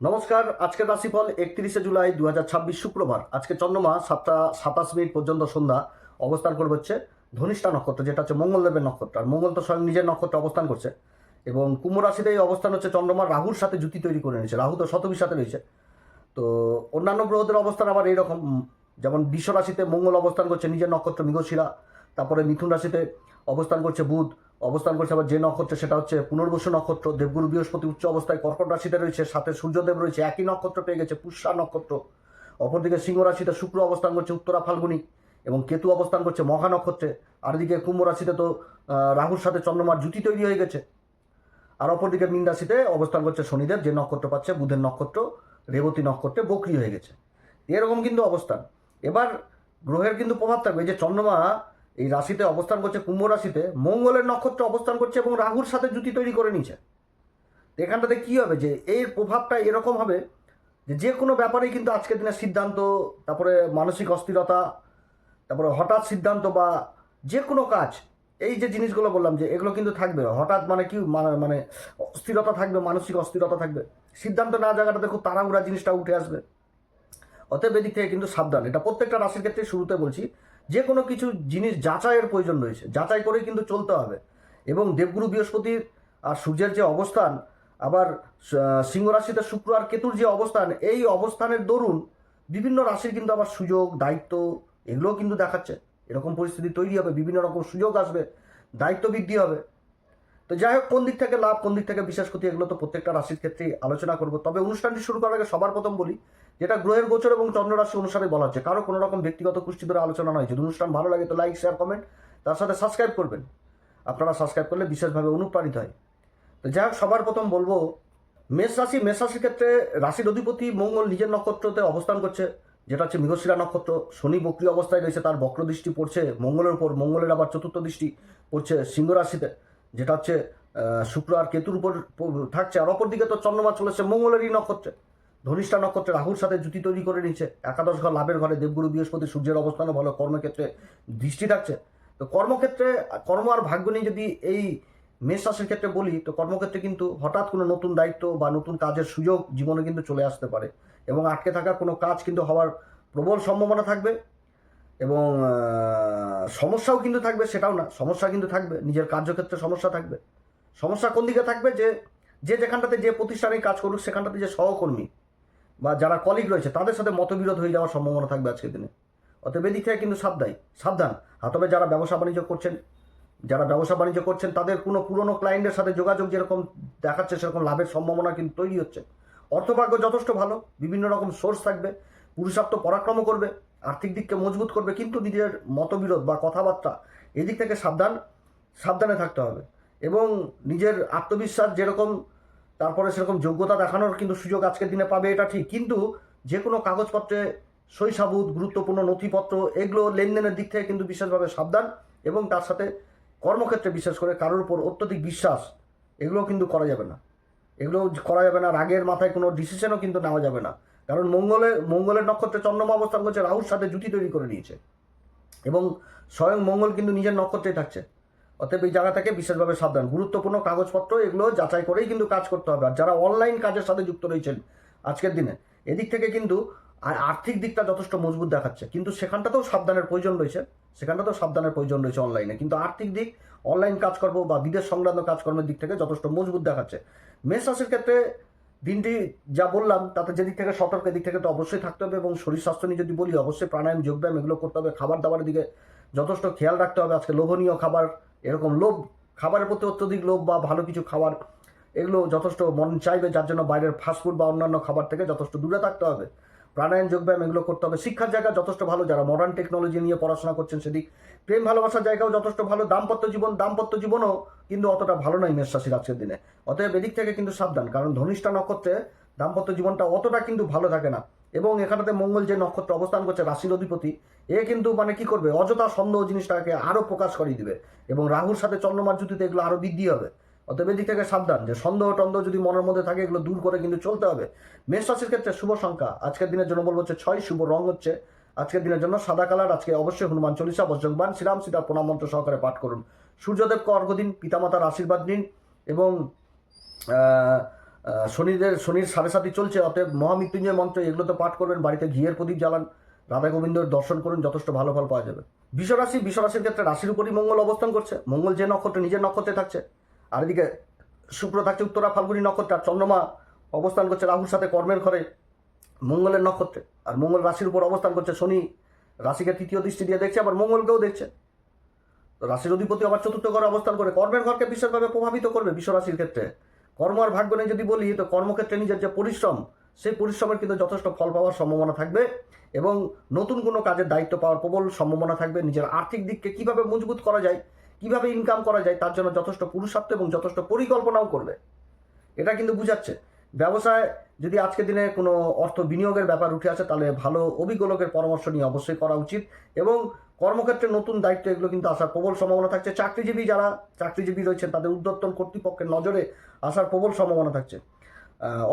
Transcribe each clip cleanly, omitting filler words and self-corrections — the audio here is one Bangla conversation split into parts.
নমস্কার। আজকের রাশিফল 31 জুলাই 2026 শুক্রবার। আজকে চন্দ্রমা 7টা 27 পর্যন্ত সন্ধ্যা অবস্থান করবে হচ্ছে ধনিষ্ঠা নক্ষত্র, যেটা হচ্ছে মঙ্গলদেবের নক্ষত্র। আর মঙ্গল তো স্বয়ং নিজের নক্ষত্রে অবস্থান করছে এবং কুম্ভ রাশিতে এই অবস্থান হচ্ছে চন্দ্রমা রাহুর সাথে জুতি তৈরি করে নিয়েছে। রাহু তো শতবির সাথে রয়েছে। তো অন্যান্য গ্রহদের অবস্থান আবার এইরকম, যেমন বিশ্ব রাশিতে মঙ্গল অবস্থান করছে নিজের নক্ষত্র মৃগশিরা। তারপরে মিথুন রাশিতে অবস্থান করছে বুধ, অবস্থান করছে আবার যে নক্ষত্র সেটা হচ্ছে পুনর্বসু নক্ষত্র। দেবগুরু বৃহস্পতি উচ্চ অবস্থায় কর্কট রাশিতে রয়েছে, সাথে সূর্যদেব রয়েছে, একই নক্ষত্র পেয়ে গেছে পুষ্যা নক্ষত্র। অপরদিকে সিংহ রাশিতে শুক্র অবস্থান করছে উত্তরা ফাল্গুনি এবং কেতু অবস্থান করছে মঘা নক্ষত্রে। আর এদিকে কুম্ভ রাশিতে তো রাহুর সাথে চন্দ্রমার জুতি তৈরি হয়ে গেছে। আর অপরদিকে মীন রাশিতে অবস্থান করছে শনিদেব, যে নক্ষত্র পাচ্ছে বুধের নক্ষত্র রেবতী নক্ষত্রে বক্রি হয়ে গেছে। এরকম কিন্তু অবস্থান। এবার গ্রহের কিন্তু প্রভাব থাকবে। এই যে চন্দ্রমা এই রাশিতে অবস্থান করছে, কুম্ভ রাশিতে মঙ্গলের নক্ষত্র অবস্থান করছে এবং রাহুর সাথে জুতি তৈরি করে নিচ্ছে। এখানটাতে কী হবে, যে এর প্রভাবটা এরকম হবে যে কোনো ব্যাপারেই কিন্তু আজকের দিনের সিদ্ধান্ত, তারপরে মানসিক অস্থিরতা, তারপরে হঠাৎ সিদ্ধান্ত বা যে কোনো কাজ, এই যে জিনিসগুলো বললাম যে এগুলো কিন্তু থাকবে। হঠাৎ মানে কি মানে অস্থিরতা থাকবে, মানসিক অস্থিরতা থাকবে, সিদ্ধান্ত না জায়গাটাতে খুব তাড়াহুড়া জিনিসটা উঠে আসবে। অতএব এদিক থেকে কিন্তু সাবধান। এটা প্রত্যেকটা রাশির ক্ষেত্রে শুরুতে বলছি, যে কোনো কিছু জিনিস যাচাইয়ের প্রয়োজন রয়েছে, যাচাই করেই কিন্তু চলতে হবে। এবং দেবগুরু বৃহস্পতির আর সূর্যের যে অবস্থান, আবার সিংহ রাশিতে শুক্র আর কেতুর যে অবস্থান, এই অবস্থানের দরুন বিভিন্ন রাশির কিন্তু আবার সুযোগ দায়িত্ব এগুলোও কিন্তু দেখাচ্ছে। এরকম পরিস্থিতি তৈরি হবে, বিভিন্ন রকম সুযোগ আসবে, দায়িত্ব বৃদ্ধি হবে। তো যাই হোক, কোন দিক থেকে লাভ কোন দিক থেকে বিশেষ ক্ষতি, এগুলো তো প্রত্যেকটা রাশির ক্ষেত্রেই আলোচনা করবো। তবে অনুষ্ঠানটি শুরু করার আগে সবার প্রথম বলি, যেটা গ্রহের গোচর এবং চন্দ্র রাশি অনুসারে বলা হচ্ছে, কারো কোনো রকম ব্যক্তিগত কুষ্টি ধরে আলোচনা নয়। যদি অনুষ্ঠান ভালো লাগে তো লাইক শেয়ার কমেন্ট, তার সাথে সাবস্ক্রাইব করবেন। আপনারা সাবস্ক্রাইব করলে বিশেষভাবে অনুপ্রাণিত হয়। তো যাই হোক, সবার প্রথম বলবো মেষ রাশি। মেষ রাশির ক্ষেত্রে রাশির অধিপতি মঙ্গল নিজের নক্ষত্রতে অবস্থান করছে, যেটা হচ্ছে মৃগশিরা নক্ষত্র। শনি বক্রী অবস্থায় রয়েছে, তার বক্র দৃষ্টি পড়ছে মঙ্গলের উপর। মঙ্গলের আবার চতুর্থ দৃষ্টি পড়ছে সিংহ রাশিতে, যেটা হচ্ছে শুক্র আর কেতুর উপর থাকছে। আর অপরদিকে তো চন্দ্রমা চলেছে মঙ্গলেরই নক্ষত্রে, ধনিষ্ঠা নক্ষত্রে রাহুর সাথে জুতি তৈরি করে নিচ্ছে। একাদশ ঘর লাভের ঘরে দেবগুরু বৃহস্পতি, সূর্যের অবস্থানও ভালো, কর্মক্ষেত্রে দৃষ্টি থাকছে। তো কর্মক্ষেত্রে কর্ম আর ভাগ্য নিয়ে যদি এই মেষ রাশির ক্ষেত্রে বলি, তো কর্মক্ষেত্রে কিন্তু হঠাৎ কোনো নতুন দায়িত্ব বা নতুন কাজের সুযোগ জীবনে কিন্তু চলে আসতে পারে এবং আটকে থাকা কোনো কাজ কিন্তু হওয়ার প্রবল সম্ভাবনা থাকবে। এবং সমস্যাও কিন্তু থাকবে, সেটাও না, সমস্যা কিন্তু থাকবে, নিজের কার্যক্ষেত্রে সমস্যা থাকবে। সমস্যা কোন দিকে থাকবে, যে যেখানটাতে যে প্রতিষ্ঠানে কাজ করুক সেখানটাতে যে সহকর্মী বা যারা কলিগ রয়েছে তাদের সাথে মতবিরোধ হয়ে যাওয়ার সম্ভাবনা থাকবে আজকের দিনে। অতএব এদিক থেকে কিন্তু সাবধান। তবে যারা ব্যবসা বাণিজ্য করছেন তাদের কোনো পুরনো ক্লায়েন্টের সাথে যোগাযোগ যেরকম দেখাচ্ছে সেরকম লাভের সম্ভাবনা কিন্তু তৈরি হচ্ছে। অর্থভাগ্য যথেষ্ট ভালো, বিভিন্ন রকম সোর্স থাকবে, পুরুষার্থ পরাক্রম করবে, আর্থিক দিককে মজবুত করবে, কিন্তু নিজের মতবিরোধ বা কথাবার্তা এদিক থেকে সাবধানে থাকতে হবে। এবং নিজের আত্মবিশ্বাস যেরকম, তারপরে সেরকম যোগ্যতা দেখানোর কিন্তু সুযোগ আজকের দিনে পাবে, এটা ঠিক। কিন্তু যে কোনো কাগজপত্রে সই সাবুত, গুরুত্বপূর্ণ নথিপত্র, এগুলো লেনদেনের দিক থেকে কিন্তু বিশেষভাবে সাবধান। এবং তার সাথে কর্মক্ষেত্রে বিশেষ করে কারোর উপর অত্যধিক বিশ্বাস এগুলো কিন্তু করা যাবে না। রাগের মাথায় কোনো ডিসিশনও কিন্তু নেওয়া যাবে না, কারণ মঙ্গলের নক্ষত্রে চন্দ্রমা অবস্থান করছে, রাহুর সাথে জুতি তৈরি করে নিয়েছে এবং স্বয়ং মঙ্গল কিন্তু নিজের নক্ষত্রেই থাকছে। অতএব এই জায়গা থেকে বিশেষভাবে সাবধান। গুরুত্বপূর্ণ কাগজপত্র এগুলো যাচাই করেই কিন্তু কাজ করতে হবে। আর যারা অনলাইন কাজের সাথে যুক্ত রয়েছেন আজকের দিনে, এদিক থেকে কিন্তু আর্থিক দিকটা যথেষ্ট মজবুত দেখাচ্ছে, কিন্তু সেখানটাতেও সাবধানের প্রয়োজন রয়েছে অনলাইনে। কিন্তু আর্থিক দিক, অনলাইন কাজকর্ম বা বিদেশ সংক্রান্ত কাজকর্মের দিক থেকে যথেষ্ট মজবুত দেখাচ্ছে। মেষ রাশির ক্ষেত্রে দিনটি যা বললাম তাতে যেদিক থেকে সতর্ক, এদিক থেকে তো অবশ্যই থাকতে হবে। এবং শরীর স্বাস্থ্য নিয়ে যদি বলি, অবশ্যই প্রাণায়াম, যোগব্যায়াম এগুলো করতে হবে। খাবার দাবারের দিকে যথেষ্ট খেয়াল রাখতে হবে। আজকে লোভনীয় খাবার, এরকম খাবারের প্রতি অত্যধিক লোভ বা ভালো কিছু খাবার, এগুলো যথেষ্ট মন চাইবে, যার জন্য বাইরের ফাস্টফুড বা অন্যান্য খাবার থেকে যথেষ্ট দূরে থাকতে হবে। প্রাণায়াম, যোগব্যায়াম এগুলো করতে হবে। শিক্ষার জায়গা যথেষ্ট ভালো, যারা মডার্ন টেকনোলজি নিয়ে পড়াশোনা করছেন সেদিক। প্রেম ভালোবাসার জায়গাও যথেষ্ট ভালো। দাম্পত্য জীবনও কিন্তু অতটা ভালো নয় মেষ রাশির আজকের দিনে। অতএব এদিক থেকে কিন্তু সাবধান, কারণ ধনিষ্ঠা নক্ষত্রে দাম্পত্য জীবনটা অতটা কিন্তু ভালো থাকে না। এবং এখানটাতে মঙ্গল যে নক্ষত্র অবস্থান করছে রাশির অধিপতি, এ কিন্তু মানে কি করবে, অযথা সন্দেহ জিনিসটাকে আরও প্রকাশ করিয়ে দিবে এবং রাহুর সাথে চন্দ্রমার জুতিতে এগুলো আরও বৃদ্ধি হবে। অতএব এদিক থেকে সাবধান, যে সন্দেহ যদি মনের মধ্যে থাকে এগুলো দূর করে কিন্তু চলতে হবে। মেষ রাশির ক্ষেত্রে শুভ সংখ্যা আজকের দিনের জন্য বলবো হচ্ছে 6। শুভ রং হচ্ছে আজকের দিনের জন্য সাদা কালার। আজকে অবশ্যই হনুমান চল্লিশা, বজ্রংবান, শ্রীরাম সীতার প্রণাম মন্ত্র সহকারে পাঠ করুন। সূর্যদেবকে অর্ঘ্য দিন, পিতামাতার আশীর্বাদ নিন এবং শনির সাড়ে সাথী চলছে, অতএব মহামৃত্যুঞ্জয় মন্ত্র এগুলো তো পাঠ করবেন, বাড়িতে ঘিয়ের প্রদীপ জ্বালান, রাধা গোবিন্দর দর্শন করুন, যথেষ্ট ভালো ফল পাওয়া যাবে। বিশ্বরাশির ক্ষেত্রে রাশির উপরই মঙ্গল অবস্থান করছে। মঙ্গল যে নক্ষত্রে নিজের নক্ষত্রে থাকছে, আর এদিকে শুক্র থাকছে উত্তরা ফাল্গুনী নক্ষত্রে, আর চন্দ্রমা অবস্থান করছে রাহুর সাথে কর্মের ঘরে মঙ্গলের নক্ষত্রে। আর মঙ্গল রাশির উপর অবস্থান করছে, শনি রাশিকে তৃতীয় দৃষ্টি দিয়ে দেখছে, আবার মঙ্গলকেও দেখছে। তো রাশির অধিপতি আবার চতুর্থ ঘরে অবস্থান করে কর্মের ঘরকে বিশেষভাবে প্রভাবিত করবে বিশ্বরাশির ক্ষেত্রে। কর্ম আর ভাগ্য নিয়ে যদি বলি, তো কর্মক্ষেত্রে নিজের যে পরিশ্রম, সেই পরিশ্রমের কিন্তু যথেষ্ট ফল পাওয়ার সম্ভাবনা থাকবে, এবং নতুন কোনো কাজের দায়িত্ব পাওয়ার প্রবল সম্ভাবনা থাকবে। নিজের আর্থিক দিককে কিভাবে মজবুত করা যায়, কিভাবে ইনকাম করা যায়, তার জন্য যথেষ্ট পুরুষার্থ এবং যথেষ্ট পরিকল্পনাও করবে। এটা কিন্তু বুঝাচ্ছে। ব্যবসায় যদি আজকের দিনে কোনো অর্থ বিনিয়োগের ব্যাপার উঠে আসে, তাহলে ভালো অভিজ্ঞ লোকের পরামর্শ নিয়ে অবশ্যই করা উচিত। এবং কর্মক্ষেত্রে নতুন দায়িত্ব এগুলো কিন্তু আসার প্রবল সম্ভাবনা থাকছে। যারা চাকরিজীবী রয়েছেন, তাদের ঊর্ধ্বতন কর্তৃপক্ষের নজরে আসার প্রবল সম্ভাবনা থাকছে।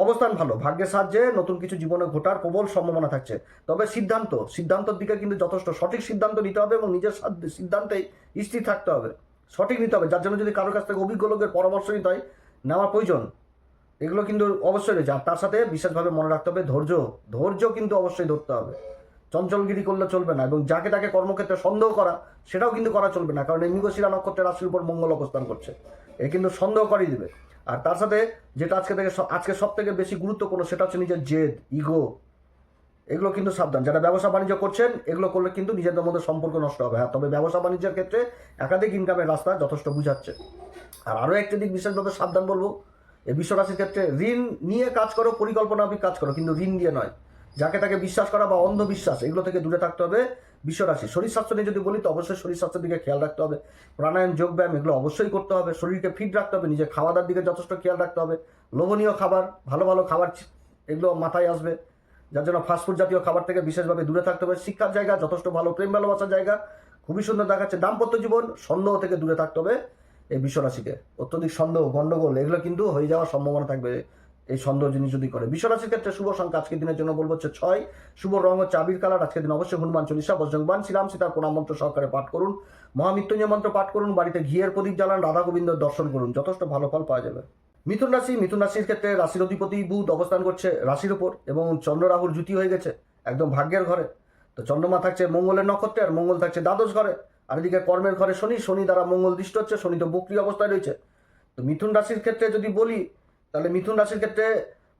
অবস্থান ভালো, ভাগ্যের সাহায্যে নতুন কিছু জীবনে ঘটার প্রবল সম্ভাবনা থাকছে। তবে সিদ্ধান্তর দিকে কিন্তু যথেষ্ট সঠিক সিদ্ধান্ত নিতে হবে, এবং নিজের সিদ্ধান্তেই স্থির থাকতে হবে, সঠিক নিতে হবে। যার জন্য যদি কারোর কাছ থেকে অভিজ্ঞ লোকের পরামর্শ নিতে হয়, নেওয়া প্রয়োজন। এগুলো কিন্তু অবশ্যই রয়েছে। আর তার সাথে বিশেষভাবে মনে রাখতে হবে ধৈর্য কিন্তু অবশ্যই ধরতে হবে। চঞ্চলগিরি করলে চলবে না, এবং যাকে তাকে কর্মক্ষেত্রে সন্দেহ করা, সেটাও কিন্তু করা চলবে না, কারণ এই মৃগশিরা নক্ষত্রের রাশির উপর মঙ্গল অবস্থান করছে, এ কিন্তু সন্দেহ করেই দেবে। আর তার সাথে যেটা আজকে সব থেকে বেশি গুরুত্বপূর্ণ, সেটা হচ্ছে নিজের জেদ, ইগো, এগুলো কিন্তু সাবধান। যারা ব্যবসা বাণিজ্য করছেন, এগুলো করলে কিন্তু নিজেদের মধ্যে সম্পর্ক নষ্ট হবে। হ্যাঁ, তবে ব্যবসা বাণিজ্যের ক্ষেত্রে একাধিক ইনকামের রাস্তা যথেষ্ট বুঝাচ্ছে। আর আরও একটি দিক বিশেষভাবে সাবধান বলবো, এই বিশ্বরাশির ক্ষেত্রে ঋণ নিয়ে কাজ করো, পরিকল্পনাভিক কাজ করো, কিন্তু ঋণ দিয়ে নয়। যাকে তাকে বিশ্বাস করা বা অন্ধবিশ্বাস, এগুলো থেকে দূরে থাকতে হবে বিশ্বরাশি। শরীর স্বাস্থ্য নিয়ে যদি বলি, তো অবশ্যই শরীর স্বাস্থ্যের দিকে খেয়াল রাখতে হবে। প্রাণায়াম, যোগব্যায়াম এগুলো অবশ্যই করতে হবে। শরীরকে ফিট রাখতে হবে, নিজের খাওয়া দাওয়ার দিকে যথেষ্ট খেয়াল রাখতে হবে। লোভনীয় খাবার, ভালো ভালো খাবার এগুলো মাথায় আসবে, যার জন্য ফাস্টফুড জাতীয় খাবার থেকে বিশেষভাবে দূরে থাকতে হবে। শিক্ষার জায়গা যথেষ্ট ভালো, প্রেম ভালোবাসার জায়গা খুবই সুন্দর দেখাচ্ছে। দাম্পত্য জীবন, সন্দেহ থেকে দূরে থাকতে হবে এই বিশ্বরাশিকে। অত্যধিক সন্দেহ, গন্ডগোল এগুলো কিন্তু হয়ে যাওয়ার সম্ভাবনা থাকবে এই সন্দেহ জিনিস যদি করে। বিশ্বরাশির ক্ষেত্রে শুভ সংখ্যা আজকের দিনের জন্য বলবো হচ্ছে 6, শুভ রং হচ্ছে আবির কালার। আজকের দিন অবশ্যই হনুমান চল্লিশা, বজরংবান, শ্রীরাম সীতার প্রণাম মন্ত্র সহকারে পাঠ করুন, মহামৃত্যুঞ্জয় মন্ত্র পাঠ করুন, বাড়িতে ঘিয়ের প্রদীপ জ্বালান, রাধা গোবিন্দর দর্শন করুন, যথেষ্ট ভালো ফল পাওয়া যাবে। মিথুন রাশির ক্ষেত্রে রাশির অধিপতি বুধ অবস্থান করছে রাশির উপর, এবং চন্দ্র রাহুর জুতি হয়ে গেছে একদম ভাগ্যের ঘরে। তো চন্দ্রমা থাকছে মঙ্গলের নক্ষত্রে, আর মঙ্গল থাকছে দ্বাদশ ঘরে। আর এদিকে কর্মের ঘরে শনি দ্বারা মঙ্গল দৃষ্ট হচ্ছে, শনি তো বক্রী অবস্থায় রয়েছে। তো মিথুন রাশির ক্ষেত্রে যদি বলি, তাহলে মিথুন রাশির ক্ষেত্রে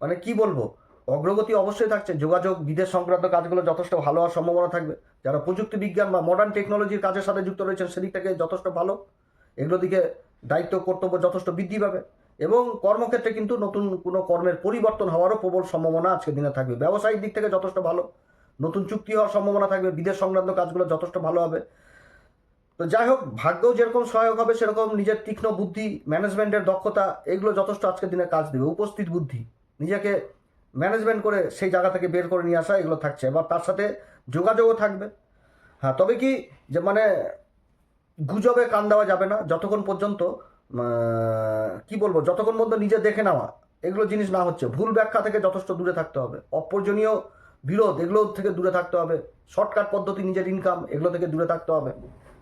মানে কি বলবো, অগ্রগতি অবশ্যই থাকছে। যোগাযোগ, বিদেশ সংক্রান্ত কাজগুলো যথেষ্ট ভালো হওয়ার সম্ভাবনা থাকবে। যারা প্রযুক্তি বিজ্ঞান বা মডার্ন টেকনোলজির কাজের সাথে যুক্ত রয়েছেন, সেদিক থেকে যথেষ্ট ভালো। এগুলো দিকে দায়িত্ব কর্তব্য যথেষ্ট বৃদ্ধি পাবে, এবং কর্মক্ষেত্রে কিন্তু নতুন কোনো কর্মের পরিবর্তন হওয়ারও প্রবল সম্ভাবনা আজকের দিনে থাকবে। ব্যবসায়িক দিক থেকে যথেষ্ট ভালো, নতুন চুক্তি হওয়ার সম্ভাবনা থাকবে। বিদেশ সংক্রান্ত কাজগুলো যথেষ্ট ভালো হবে। তো যাই হোক, ভাগ্যও যেরকম সহায়ক হবে, সেরকম নিজের তীক্ষ্ণ বুদ্ধি, ম্যানেজমেন্টের দক্ষতা, এগুলো যথেষ্ট আজকের দিনে কাজ দেবে। উপস্থিত বুদ্ধি, নিজেকে ম্যানেজমেন্ট করে সেই জায়গা থেকে বের করে নিয়ে আসা, এগুলো থাকছে। এবার তার সাথে যোগাযোগও থাকবে। হ্যাঁ, তবে কি যে মানে গুজবে কান দেওয়া যাবে না, যতক্ষণ পর্যন্ত কি বলবো, যতক্ষণ পর্যন্ত নিজে দেখে নেওয়া এগুলো জিনিস না হচ্ছে। ভুল ব্যাখ্যা থেকে যথেষ্ট দূরে থাকতে হবে। অপ্রয়োজনীয় বিরোধ, এগুলো থেকে দূরে থাকতে হবে। শর্টকাট পদ্ধতি, নিজের ইনকাম, এগুলো থেকে দূরে থাকতে হবে।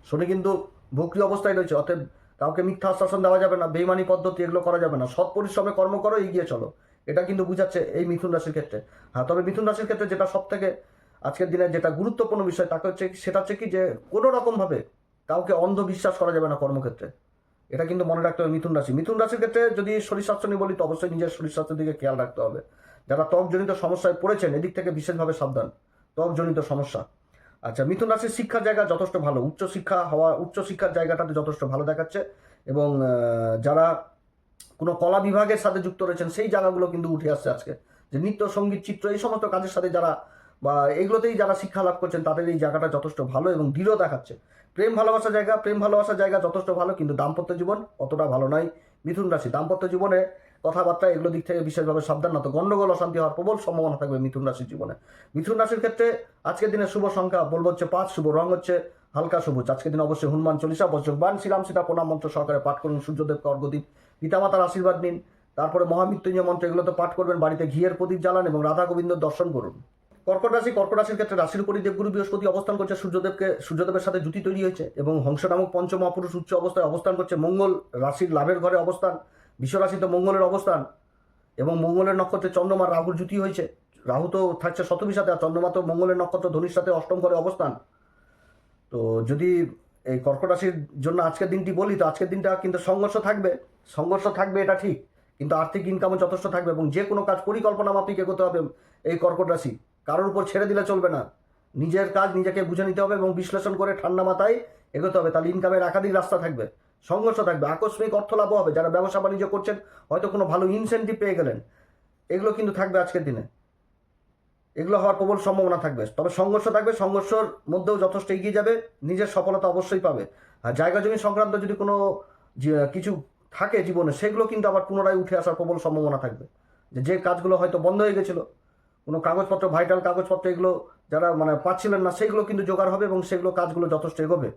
শনি কিন্তু বক্রী অবস্থায় রয়েছে, অতএব কাউকে মিথ্যা আশ্বাসন দেওয়া যাবে না, বেইমানি পদ্ধতি এগুলো করা যাবে না। সৎ পরিশ্রমে কর্ম করো, এগিয়ে চলো, এটা কিন্তু বুঝাচ্ছে এই মিথুন রাশির ক্ষেত্রে। হ্যাঁ, তবে মিথুন রাশির ক্ষেত্রে যেটা সব থেকে আজকের দিনে যেটা গুরুত্বপূর্ণ বিষয়, সেটা হচ্ছে কি যে কোনো রকমভাবে কাউকে অন্ধবিশ্বাস করা যাবে না কর্মক্ষেত্রে। এটা কিন্তু মনে রাখতে হবে মিথুন রাশির ক্ষেত্রে। যদি শরীর স্বাস্থ্য নিয়ে বলি, তো অবশ্যই নিজের শরীর স্বাস্থ্যের দিকে খেয়াল রাখতে হবে। যারা ত্বকজনিত সমস্যায় পড়েছেন, এদিক থেকে বিশেষভাবে সাবধান, ত্বকজনিত সমস্যা। আচ্ছা, মিথুন রাশির শিক্ষার জায়গা যথেষ্ট ভালো, উচ্চশিক্ষার জায়গাটাতে যথেষ্ট ভালো দেখাচ্ছে। এবং যারা কোনো কলা বিভাগের সাথে যুক্ত রয়েছেন, সেই জায়গাগুলো কিন্তু উঠে আসছে আজকে। যে নৃত্য, সঙ্গীত, চিত্র, এই সমস্ত কাজের সাথে যারা বা এগুলোতেই যারা শিক্ষা লাভ করছেন, তাদের এই জায়গাটা যথেষ্ট ভালো এবং দৃঢ় দেখাচ্ছে। প্রেম ভালোবাসার জায়গা যথেষ্ট ভালো, কিন্তু দাম্পত্য জীবন অতটা ভালো নয় মিথুন রাশি। দাম্পত্য জীবনে কথাবার্তা এগুলো দিক থেকে বিশেষভাবে সাবধান, না তো গন্ডগোল, অশান্তি হওয়ার প্রবল সম্ভাবনা থাকবে মিথুন রাশির জীবনে। মিথুন রাশির ক্ষেত্রে আজকের দিনে শুভ সংখ্যা বলবো হচ্ছে 5, শুভ রং হচ্ছে হালকা সবুজ। আজকের দিন অবশ্যই হনুমান চল্লিশা, বজ্রংবান, শ্রীরাম সীতা প্রণাম মন্ত্র সহকারে পাঠ করুন, সূর্যদেবকে অর্ঘ্য দিন, পিতামাতার আশীর্বাদ নিন, তারপরে মহামৃত্যুঞ্জয় মন্ত্র এগুলো তো পাঠ করবেন, বাড়িতে ঘিয়ের প্রদীপ জ্বালান এবং রাধা গোবিন্দর দর্শন করুন। কর্কট রাশির ক্ষেত্রে রাশির উপরই দেবগুরু বৃহস্পতি অবস্থান করছে, সূর্যদেবের সাথে জুতি তৈরি হয়েছে, এবং হংস নামক পঞ্চমহাপুরুষ উচ্চ অবস্থায় অবস্থান করছে। মঙ্গল রাশির লাভের ঘরে অবস্থান, বিশ্বরাশিতে মঙ্গলের অবস্থান, এবং মঙ্গলের নক্ষত্রে চন্দ্রমা রাহুর জুতি হয়েছে। রাহু তো থাকছে শতভীর সাথে, আর চন্দ্রমা তো মঙ্গলের নক্ষত্র ধনুর সাথে অষ্টম ঘরে অবস্থান। তো যদি এই কর্কট রাশির জন্য আজকের দিনটি বলি, তো আজকের দিনটা কিন্তু সংঘর্ষ থাকবে এটা ঠিক, কিন্তু আর্থিক ইনকামও যথেষ্ট থাকবে এবং যে কোনো কাজ পরিকল্পনা মাফিক এগোতে হবে। এই কর্কট রাশি কারোর উপর ছেড়ে দিলে চলবে না, নিজের কাজ নিজেকে বুঝে নিতে হবে এবং বিশ্লেষণ করে ঠান্ডা মাথায় এগোতে হবে। তাহলে ইনকামের একাধিক রাস্তা থাকবে, সংঘর্ষ থাকবে, আকস্মিক অর্থ লাভ হবে। যারা ব্যবসা বাণিজ্য করছেন হয়তো কোনো ভালো ইনসেন্টিভ পেয়ে গেলেন, এগুলো কিন্তু থাকবে আজকের দিনে, এগুলো হওয়ার প্রবল সম্ভাবনা থাকবে। তবে সংঘর্ষ থাকবে, সংঘর্ষের মধ্যেও যথেষ্ট এগিয়ে যাবে, নিজের সফলতা অবশ্যই পাবে। আর জায়গা জমি সংক্রান্ত যদি কোনো কিছু থাকে জীবনে, সেগুলো কিন্তু আবার পুনরায় উঠে আসার প্রবল সম্ভাবনা থাকবে। যে কাজগুলো হয়তো বন্ধ হয়ে গেছিলো, কোনো কাগজপত্র, ভাইটাল কাগজপত্র, এগুলো যারা পাচ্ছিলেন না, সেগুলো কিন্তু জোগাড় হবে এবং সেগুলো কাজগুলো যথেষ্ট এগোবে।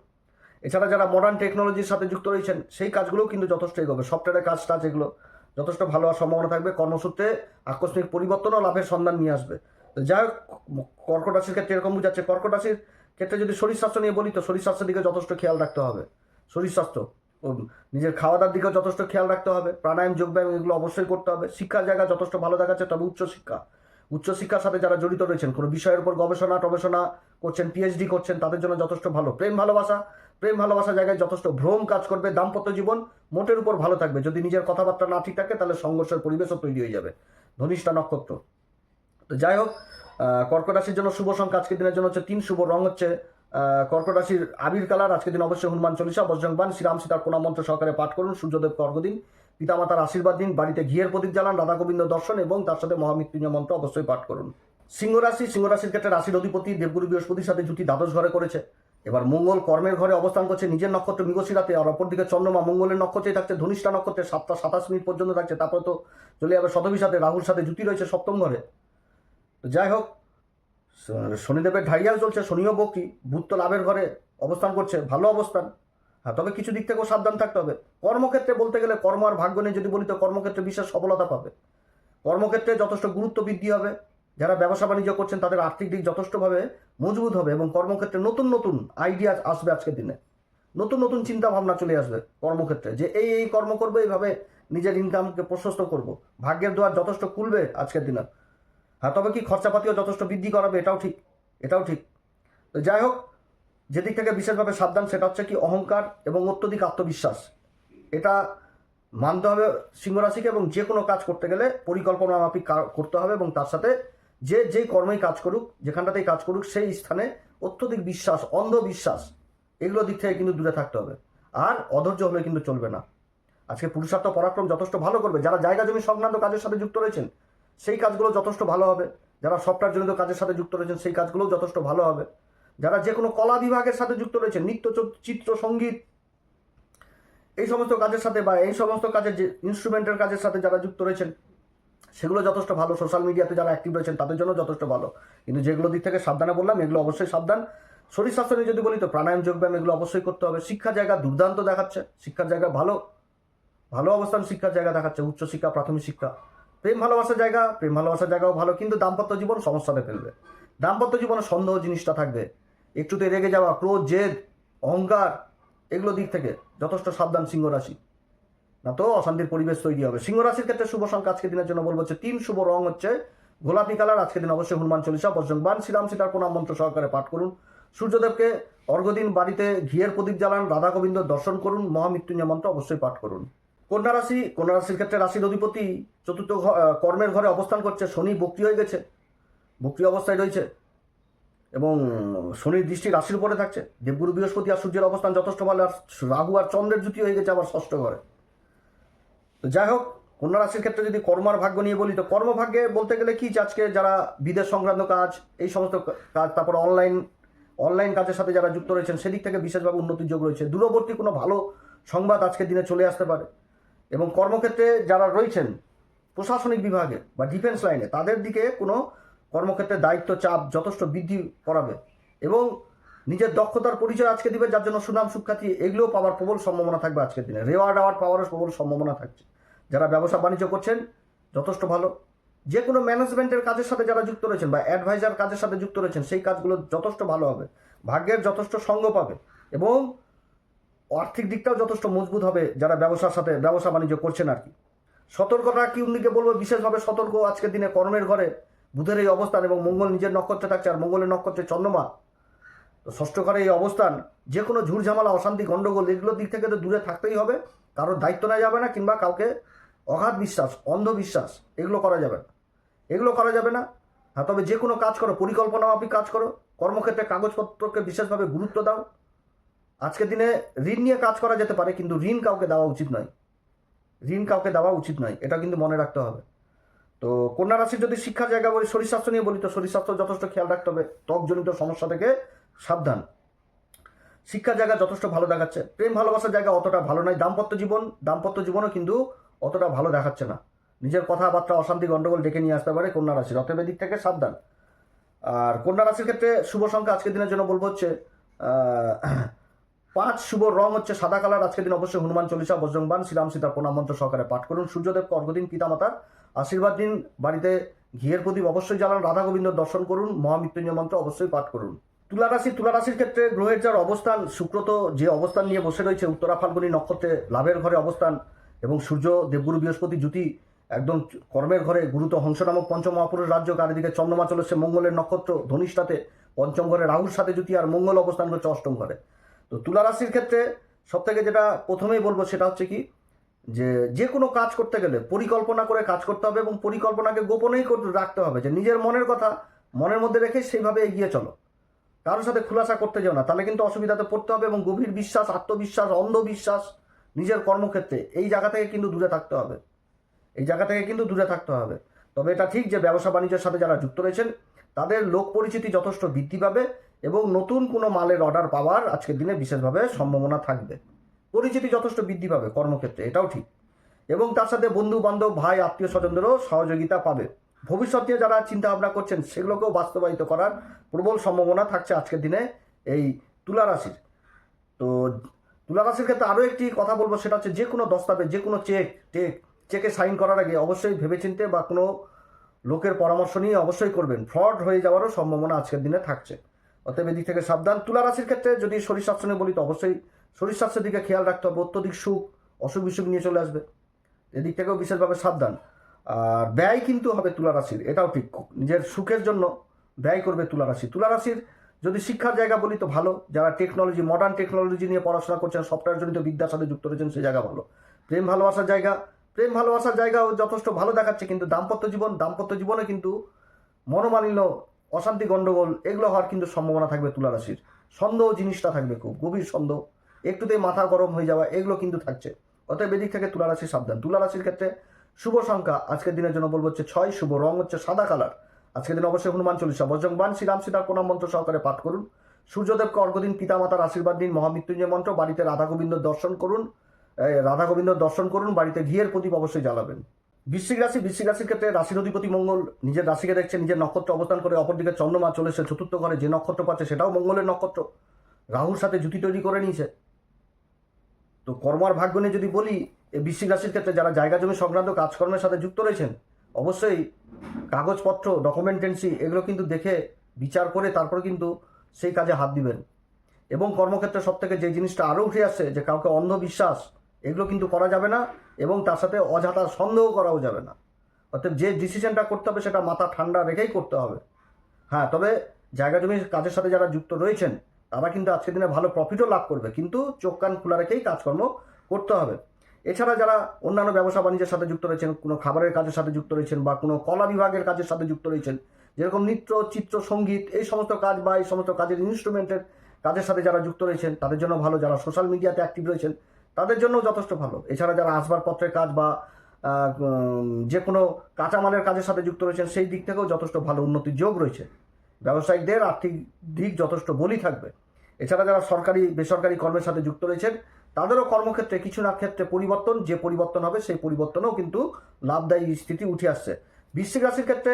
এছাড়া যারা মডার্ন টেকনোলজির সাথে যুক্ত রয়েছেন, সেই কাজগুলোও কিন্তু যথেষ্ট এগোবে। সফটওয়্যারের কাজ টাজ এগুলো যথেষ্ট ভালো হওয়ার সম্ভাবনা থাকবে। কর্মসূত্রে আকস্মিক পরিবর্তন ও লাভের সন্ধান নিয়ে আসবে। যাই হোক, কর্কট রাশির ক্ষেত্রে এরকম বুঝাচ্ছে। কর্কট রাশির ক্ষেত্রে যদি শরীর স্বাস্থ্য নিয়ে বলি, তো শরীর স্বাস্থ্যের দিকে যথেষ্ট খেয়াল রাখতে হবে। শরীর স্বাস্থ্য ও নিজের খাওয়া দাওয়ার দিকেও যথেষ্ট খেয়াল রাখতে হবে। প্রাণায়াম, যোগব্যায়াম এগুলো অবশ্যই করতে হবে। শিক্ষার জায়গা যথেষ্ট ভালো দেখাচ্ছে, তবে উচ্চশিক্ষার সাথে যারা জড়িত রয়েছেন, কোনো বিষয়ের উপর গবেষণা করছেন, পিএইচডি করছেন, তাদের জন্য যথেষ্ট ভালো। প্রেম ভালোবাসা জায়গায় যথেষ্ট ভ্রম কাজ করবে। দাম্পত্য জীবন মোটের উপর ভালো থাকবে। যদি নিজের কথাবার্তা না ঠিক থাকে, তাহলে সংঘর্ষের পরিবেশও তৈরি হয়ে যাবে। ধনিষ্ঠা নক্ষত্র। তো যাই হোক, কর্কট রাশির জন্য শুভ সংখ্যা আজকের দিনের জন্য হচ্ছে 3। শুভ রং হচ্ছে কর্কট রাশির আবির কালার। আজকের দিন অবশ্যই হনুমান চল্লিশা, বজ্রংবাণ, শ্রীরাম সীতার প্রণাম মন্ত্র সহকারে পাঠ করুন। সূর্যদেবকে অর্ঘ্য দিন, পিতামাতার আশীর্বাদ দিন, বাড়িতে ঘিয়ের প্রদীপ জ্বালান, রাধা গোবিন্দ দর্শন এবং তার সাথে মহামৃত্যুঞ্জয় মন্ত্র অবশ্যই পাঠ করুন। সিংহ রাশির ক্ষেত্রে রাশির অধিপতি দেবগুরু বৃহস্পতির সাথে জুতি দ্বাদশ ঘরে করেছে। এবার মঙ্গল কর্মের ঘরে অবস্থান করছে, নিজের নক্ষত্র মৃগশিরাতে, আর অপরদিকে চন্দ্রমা মঙ্গলের নক্ষত্রেই থাকছে, ধনিষ্ঠা নক্ষত্রে 7টা 27 মিনিট পর্যন্ত থাকছে। তারপরে তো চলে যাবে শতভীর সাথে, রাহুর সাথে জুতি রয়েছে সপ্তম ঘরে। তো যাই হোক, শনিদেবের ঢাইয়াল চলছে, শনিও বক্রী, বুধ তো লাভের ঘরে অবস্থান করছে, ভালো অবস্থান। হ্যাঁ, তবে কিছু দিক থেকেও সাবধান থাকতে হবে। কর্মক্ষেত্রে বলতে গেলে, কর্ম আর ভাগ্য নিয়ে যদি বলি, তো কর্মক্ষেত্রে বিশেষ সফলতা পাবে। কর্মক্ষেত্রে যথেষ্ট গুরুত্ব বৃদ্ধি হবে। যারা ব্যবসা বাণিজ্য করছেন, তাদের আর্থিক দিক যথেষ্টভাবে মজবুত হবে এবং কর্মক্ষেত্রে নতুন নতুন আইডিয়া আসবে। আজকের দিনে নতুন চিন্তা ভাবনা চলে আসবে কর্মক্ষেত্রে, যে এই কর্ম করবো, এইভাবে নিজের ইনকামকে প্রশস্ত করব। ভাগ্যের দ্বার যথেষ্ট খুলবে আজকের দিনে। হ্যাঁ, তবে কি খরচাপাতিও যথেষ্ট বৃদ্ধি করাবে, এটাও ঠিক। তো যাই হোক, যেদিক থেকে বিশেষভাবে সাবধান, সেটা হচ্ছে কি অহংকার এবং অত্যধিক আত্মবিশ্বাস। এটা মানতে হবে সিংহরাশিকে, এবং যে কোনো কাজ করতে গেলে পরিকল্পনা মাফিক করতে হবে এবং তার সাথে যেই কর্মেই কাজ করুক, যেখানটাতেই কাজ করুক, সেই স্থানে অত্যধিক বিশ্বাস, অন্ধবিশ্বাস, এগুলো দিক থেকে কিন্তু দূরে থাকতে হবে। আর অধৈর্য হলে কিন্তু চলবে না। আজকে পুরুষার্থ পরাক্রম যথেষ্ট ভালো করবে। যারা জায়গা জমি সংক্রান্ত কাজের সাথে যুক্ত রয়েছেন, সেই কাজগুলো যথেষ্ট ভালো হবে। যারা সফটওয়্যার জনিত কাজের সাথে যুক্ত রয়েছেন, সেই কাজগুলোও যথেষ্ট ভালো হবে। যারা যে কোনো কলা বিভাগের সাথে যুক্ত রয়েছেন, নৃত্য, চিত্র, সঙ্গীত, এই সমস্ত কাজের সাথে, বা এই সমস্ত কাজের যে ইনস্ট্রুমেন্টের কাজের সাথে যারা যুক্ত রয়েছেন, সেগুলো যথেষ্ট ভালো। সোশ্যাল মিডিয়াতে যারা অ্যাক্টিভ রয়েছেন, তাদের জন্য যথেষ্ট ভালো। কিন্তু যেগুলো দিক থেকে সাবধানে বললাম, এগুলো অবশ্যই সাবধান। শরীর স্বাস্থ্য নিয়ে যদি বলি, তো প্রাণায়াম, যোগব্যায়াম এগুলো অবশ্যই করতে হবে। শিক্ষার জায়গা দুর্দান্ত দেখাচ্ছে, শিক্ষার জায়গা ভালো অবস্থান শিক্ষার জায়গা দেখাচ্ছে, উচ্চশিক্ষা, প্রাথমিক শিক্ষা। প্রেম ভালোবাসার জায়গাও ভালো, কিন্তু দাম্পত্য জীবন সমস্যাতে ফেলবে। দাম্পত্য জীবনে সন্দেহ জিনিসটা থাকবে, একটুতে রেগে যাওয়া, ক্রোধ, জেদ, অহংকার, এগুলো দিক থেকে যথেষ্ট সাবধান সিংহ রাশি, না তো অশান্তির পরিবেশ তৈরি হবে। সিংহ রাশির ক্ষেত্রে শুভ সংখ্যা আজকের দিনের জন্য বলবো হচ্ছে 3। শুভ রং হচ্ছে গোলাপি কালার। আজকের দিন অবশ্যই হনুমান চল্লিশা, বজ্রংবাণ, শ্রীরাম সীতার প্রণাম মন্ত্র সহকারে পাঠ করুন। সূর্যদেবকে অর্ঘ্য দিন, বাড়িতে ঘিয়ের প্রদীপ জ্বালান, রাধা গোবিন্দ দর্শন করুন, মহামৃত্যুঞ্জয় মন্ত্র অবশ্যই পাঠ করুন। কন্যা রাশির ক্ষেত্রে রাশির অধিপতি চতুর্থ কর্মের ঘরে অবস্থান করছে। শনি বক্রী হয়ে গেছে, বক্রী অবস্থায় রয়েছে এবং শনির দৃষ্টি রাশির উপরে থাকছে। দেবগুরু বৃহস্পতি আর সূর্যের অবস্থান যথেষ্ট ভালো, আর রাহু আর চন্দ্রের জুতি হয়ে গেছে আবার ষষ্ঠ ঘরে। তো যাই হোক, কন্যা রাশির ক্ষেত্রে যদি কর্ম আর ভাগ্য নিয়ে বলি, তো কর্মভাগ্যে বলতে গেলে কি, আজকে যারা বিদেশ সংক্রান্ত কাজ, এই সমস্ত কাজ, তারপর অনলাইন কাজের সাথে যারা যুক্ত রয়েছেন, সেদিক থেকে বিশেষভাবে উন্নতির যোগ রয়েছে। দূরবর্তী কোনো ভালো সংবাদ আজকের দিনে চলে আসতে পারে। এবং কর্মক্ষেত্রে যারা রয়েছেন প্রশাসনিক বিভাগে বা ডিফেন্স লাইনে, তাদের দিকে কোনো কর্মক্ষেত্রে দায়িত্ব, চাপ যথেষ্ট বৃদ্ধি করাবে এবং নিজের দক্ষতার পরিচয় আজকে দিবে, যার জন্য সুনাম সুখ্যাতি এগুলোও পাওয়ার প্রবল সম্ভাবনা থাকবে আজকের দিনে। রেওয়ার্ড পাওয়ারও প্রবল সম্ভাবনা থাকছে। যারা ব্যবসা বাণিজ্য করছেন যথেষ্ট ভালো। যে কোনো ম্যানেজমেন্টের কাজের সাথে যারা যুক্ত রয়েছেন বা অ্যাডভাইজার কাজের সাথে যুক্ত রয়েছেন, সেই কাজগুলো যথেষ্ট ভালো হবে। ভাগ্যের যথেষ্ট সঙ্গ পাবে এবং আর্থিক দিকটাও যথেষ্ট মজবুত হবে যারা ব্যবসা বাণিজ্য করছেন আর কি। সতর্কতা কি উনিকে বলবো, বিশেষভাবে সতর্ক আজকের দিনে কর্মের ঘরে বুধের এই অবস্থান, এবং মঙ্গল নিজের নক্ষত্রে থাকছে, আর মঙ্গলের নক্ষত্রে চন্দ্রমা। তো ষষ্ঠ ঘরে এই অবস্থান, যে কোনো ঝুড়ঝামেলা, অশান্তি, গণ্ডগোল এগুলোর দিক থেকে তো দূরে থাকতেই হবে। কারোর দায়িত্ব নেওয়া যাবে না, কিংবা কাউকে অগাধ বিশ্বাস, অন্ধবিশ্বাস এগুলো করা যাবে না, এগুলো করা যাবে না। হ্যাঁ, তবে যে কোনো কাজ করো পরিকল্পনা মাফিক কাজ করো, কর্মক্ষেত্রে কাগজপত্রকে বিশেষভাবে গুরুত্ব দাও। আজকের দিনে ঋণ নিয়ে কাজ করা যেতে পারে, কিন্তু ঋণ কাউকে দেওয়া উচিত নয়, ঋণ কাউকে দেওয়া উচিত নয়, এটা কিন্তু মনে রাখতে হবে। তো কন্যা রাশির যদি শিক্ষার জায়গা বলি, শরীর স্বাস্থ্য নিয়ে বলি, তো শরীর স্বাস্থ্য যথেষ্ট খেয়াল রাখতে হবে, ত্বকজনিত সমস্যা থেকে সাবধান। শিক্ষার জায়গা যথেষ্ট ভালো দেখাচ্ছে, প্রেম ভালোবাসার জায়গা অতটা ভালো নয়। দাম্পত্য জীবনও কিন্তু অতটা ভালো দেখাচ্ছে না, নিজের কথাবার্তা অশান্তি গণ্ডগোল ডেকে নিয়ে আসতে পারে কন্যা রাশির, অতএব দিক থেকে সাবধান। আর কন্যা রাশির ক্ষেত্রে শুভ সংখ্যা আজকের দিনের জন্য বলবো হচ্ছে 5। শুভ রং হচ্ছে সাদা কালার। আজকের দিন অবশ্যই হনুমান চল্লিশা, বজ্রংবাণ, শ্রীরাম সীতার প্রণাম মন্ত্র সহকারে পাঠ করুন। সূর্যদেবকে অর্ঘ্য দিন, পিতামাতার আশীর্বাদ দিন, বাড়িতে ঘিয়ের প্রদীপ অবশ্যই জ্বালান, রাধা গোবিন্দর দর্শন করুন, মহামৃত্যুঞ্জয় মন্ত্র অবশ্যই পাঠ করুন। তুলা রাশির ক্ষেত্রে গ্রহের যার অবস্থান, শুক্র তো যে অবস্থান নিয়ে বসে রয়েছে উত্তরা ফাল্গুনী নক্ষত্রে লাভের ঘরে অবস্থান, এবং সূর্য দেবগুরু বৃহস্পতি জুতি একদম কর্মের ঘরে, গুরুত্ব হংস নামক পঞ্চম মহাপুরুষ রাজ্য, চারিদিকে চন্দ্রমা চলেছে মঙ্গলের নক্ষত্র ধনিষ্ঠাতে, পঞ্চম ঘরে রাহুর সাথে জুতি, আর মঙ্গল অবস্থান করছে অষ্টম ঘরে। তো তুলা রাশির ক্ষেত্রে সব থেকে যেটা প্রথমেই বলবো সেটা হচ্ছে কি, যে কোনো কাজ করতে গেলে পরিকল্পনা করে কাজ করতে হবে, এবং পরিকল্পনাকে গোপনেই রাখতে হবে, যে নিজের মনের কথা মনের মধ্যে রেখে সেইভাবে এগিয়ে চলো, কারোর সাথে খুলাসা করতে যাও না, তাহলে কিন্তু অসুবিধাতে পড়তে হবে। এবং গভীর বিশ্বাস, আত্মবিশ্বাস, অন্ধবিশ্বাস নিজের কর্মক্ষেত্রে এই জায়গা থেকে কিন্তু দূরে থাকতে হবে, এই জায়গা থেকে কিন্তু দূরে থাকতে হবে। তবে এটা ঠিক যে ব্যবসা বাণিজ্যের সাথে যারা যুক্ত রয়েছেন তাদের লোক পরিচিতি যথেষ্ট বৃদ্ধি পাবে, এবং নতুন কোনো মালের অর্ডার পাওয়ার আজকের দিনে বিশেষভাবে সম্ভাবনা থাকবে, পরিচিতি যথেষ্ট বৃদ্ধি পাবে কর্মক্ষেত্রে, এটাও ঠিক। এবং তার সাথে বন্ধু বান্ধব, ভাই, আত্মীয় স্বজনদেরও সহযোগিতা পাবে। ভবিষ্যৎ নিয়ে যারা চিন্তা ভাবনা করছেন সেগুলোকেও বাস্তবায়িত করার প্রবল সম্ভাবনা থাকছে আজকের দিনে এই তুলা রাশির। তো তুলা রাশির ক্ষেত্রে আরও একটি কথা বলবো, সেটা হচ্ছে যে কোনো দস্তাবেজ, যে কোনো চেকে সাইন করার আগে অবশ্যই ভেবেচিন্তে বা কোনো লোকের পরামর্শ নিয়ে অবশ্যই করবেন, ফ্রড হয়ে যাওয়ারও সম্ভাবনা আজকের দিনে থাকছে, অতএব এদিক থেকে সাবধান। তুলা রাশির ক্ষেত্রে যদি শরীর স্বাস্থ্য নিয়ে বলি, তো অবশ্যই শরীর স্বাস্থ্যের দিকে খেয়াল রাখতে হবে, অত্যধিক অসুখ বিসুখ নিয়ে চলে আসবে, এদিক থেকেও বিশেষভাবে সাবধান। আর ব্যয় কিন্তু হবে তুলা রাশির, এটাও ঠিক, নিজের সুখের জন্য ব্যয় করবে তুলা রাশি। তুলা রাশির যদি শিক্ষার জায়গা বলি তো ভালো, যারা টেকনোলজি, মডার্ন টেকনোলজি নিয়ে পড়াশোনা করছেন, সফটওয়্যার জনিত বিদ্যার সাথে যুক্ত রয়েছেন, সেই জায়গা ভালো। প্রেম ভালোবাসার জায়গাও যথেষ্ট ভালো দেখাচ্ছে, কিন্তু দাম্পত্য জীবনে কিন্তু মনোমালিন্য, অশান্তি, গণ্ডগোল এগুলো হওয়ার কিন্তু সম্ভাবনা থাকবে তুলা রাশির। সন্দেহ জিনিসটা থাকবে, খুব গভীর সন্দেহ, একটুতেই মাথা গরম হয়ে যাওয়া, এগুলো কিন্তু থাকছে, অতএব এদিক থেকে তুলা রাশি সাবধান। তুলা রাশির ক্ষেত্রে শুভ সংখ্যা আজকের দিনের জন্য বলবো হচ্ছে 6। শুভ রং হচ্ছে সাদা কালার। আজকের দিন অবশ্যই হনুমান চল্লিশা, বজ্রংবাণ, শ্রীরাম সীতার প্রণাম মন্ত্র সহকারে পাঠ করুন। সূর্যদেবকে অর্ঘ্য দিন, পিতামাতার আশীর্বাদ দিন, মহামৃত্যুঞ্জয় মন্ত্র, বাড়িতে রাধা গোবিন্দর দর্শন করুন, বাড়িতে ঘিয়ের প্রদীপ অবশ্যই জ্বালাবেন। বৃশ্চিক রাশির ক্ষেত্রে রাশির অধিপতি মঙ্গল নিজের রাশিকে দেখছে, নিজের নক্ষত্র অবস্থান করে, অপরদিকে চন্দ্রমা চলেছে চতুর্থ ঘরে, যে নক্ষত্র পাচ্ছে সেটাও মঙ্গলের নক্ষত্র, রাহুর সাথে জুতি তৈরি করে নিয়েছে। তো কর্ম আর ভাগ্য নিয়ে যদি বলি, এই বৃশ্চিক রাশির ক্ষেত্রে যারা জায়গা জমি সংক্রান্ত কাজকর্মের সাথে যুক্ত রয়েছেন, অবশ্যই কাগজপত্র, ডকুমেন্টেন্সি এগুলো কিন্তু দেখে বিচার করে তারপরে কিন্তু সেই কাজে হাত দিবেন। এবং কর্মক্ষেত্রে সব থেকে যে জিনিসটা আরও উঠে আসছে, যে কাউকে অন্ধবিশ্বাস এগুলো কিন্তু করা যাবে না, এবং তার সাথে অযথা সন্দেহ করাও যাবে না। অর্থাৎ যে ডিসিশনটা করতে হবে সেটা মাথা ঠান্ডা রেখেই করতে হবে। হ্যাঁ, তবে জায়গা জমির কাজের সাথে যারা যুক্ত রয়েছেন তারা কিন্তু আজকের দিনে ভালো প্রফিটও লাভ করবে, কিন্তু চোখ কান খোলা রেখেই কাজকর্ম করতে হবে। এছাড়া যারা অন্যান্য ব্যবসা বাণিজ্যের সাথে যুক্ত রয়েছেন, কোনো খাবারের কাজের সাথে যুক্ত রয়েছেন, বা কোনো কলা বিভাগের কাজের সাথে যুক্ত রয়েছেন, যেরকম নৃত্য, চিত্র, সঙ্গীত, এই সমস্ত কাজ বা এই সমস্ত কাজের ইনস্ট্রুমেন্টের কাজের সাথে যারা যুক্ত রয়েছেন তাদের জন্য ভালো। যারা সোশ্যাল মিডিয়াতে অ্যাক্টিভ রয়েছেন তাদের জন্য যথেষ্ট ভালো। এছাড়া যারা আসবাবপত্রের কাজ বা যে কোনো কাঁচামালের কাজের সাথে যুক্ত রয়েছেন, সেই দিক থেকেও যথেষ্ট ভালো উন্নতির যোগ রয়েছে। ব্যবসায়িকদের আর্থিক দিক যথেষ্ট বলি থাকবে। এছাড়া যারা সরকারি বেসরকারি কর্মের সাথে যুক্ত রয়েছেন তাদেরও কর্মক্ষেত্রে কিছু না ক্ষেত্রে যে পরিবর্তন হবে সেই পরিবর্তনেও কিন্তু লাভদায়ী স্থিতি উঠে আসছে। বৃশ্চিক রাশির ক্ষেত্রে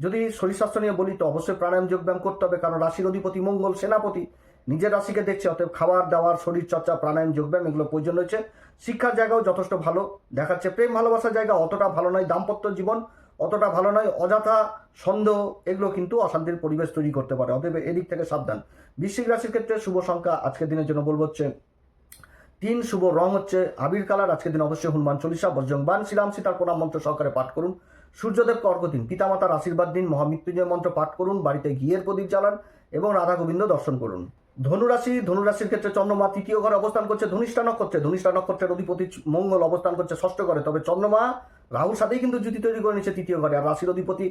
যদি শরীর স্বাস্থ্য নিয়ে বলি, তো অবশ্যই প্রাণায়াম যোগব্যায়াম করতে হবে, কারণ রাশির অধিপতি মঙ্গল সেনাপতি নিজের রাশিকে দেখছে, অতএব খাবার দাবার, শরীর চর্চা, প্রাণায়াম যোগব্যায়াম এগুলো প্রয়োজন রয়েছে। শিক্ষার জায়গাও যথেষ্ট ভালো দেখাচ্ছে, প্রেম ভালোবাসার জায়গা অতটা ভালো নয়, দাম্পত্য জীবন অতটা ভালো নয়, অযথা সন্দেহ এগুলো কিন্তু অশান্তির পরিবেশ তৈরি করতে পারে, অতএব এদিক থেকে সাবধান। বৃশ্চিক রাশির ক্ষেত্রে শুভ সংখ্যা আজকের দিনের জন্য বলবো হচ্ছে তিন শুভ রং হচ্ছে আবির কালার। আজকের দিন অবশ্যই হনুমান চল্লিশা, বজ্রংবান, শ্রীরাম সীতার প্রণাম মন্ত্র সহকারে পাঠ করুন। সূর্যদেবকে অর্ঘ্য দিন, পিতামাতার আশীর্বাদ দিন, মহামৃত্যুঞ্জয় মন্ত্র পাঠ করুন, বাড়িতে ঘিয়ের প্রদীপ জ্বালান এবং রাধা গোবিন্দ দর্শন করুন। ধনুরাশির ক্ষেত্রে চন্দ্রমা তৃতীয় ঘরে অবস্থান করছে ধনিষ্ঠা নক্ষত্রে। ধনিষ্ঠা নক্ষত্রের অধিপতি মঙ্গল অবস্থান করছে ষষ্ঠ ঘরে, তবে চন্দ্রমা রাহুর সাথেই কিন্তু জুতি তৈরি করে নিচ্ছে তৃতীয় ঘরে। আর রাশির অধিপতি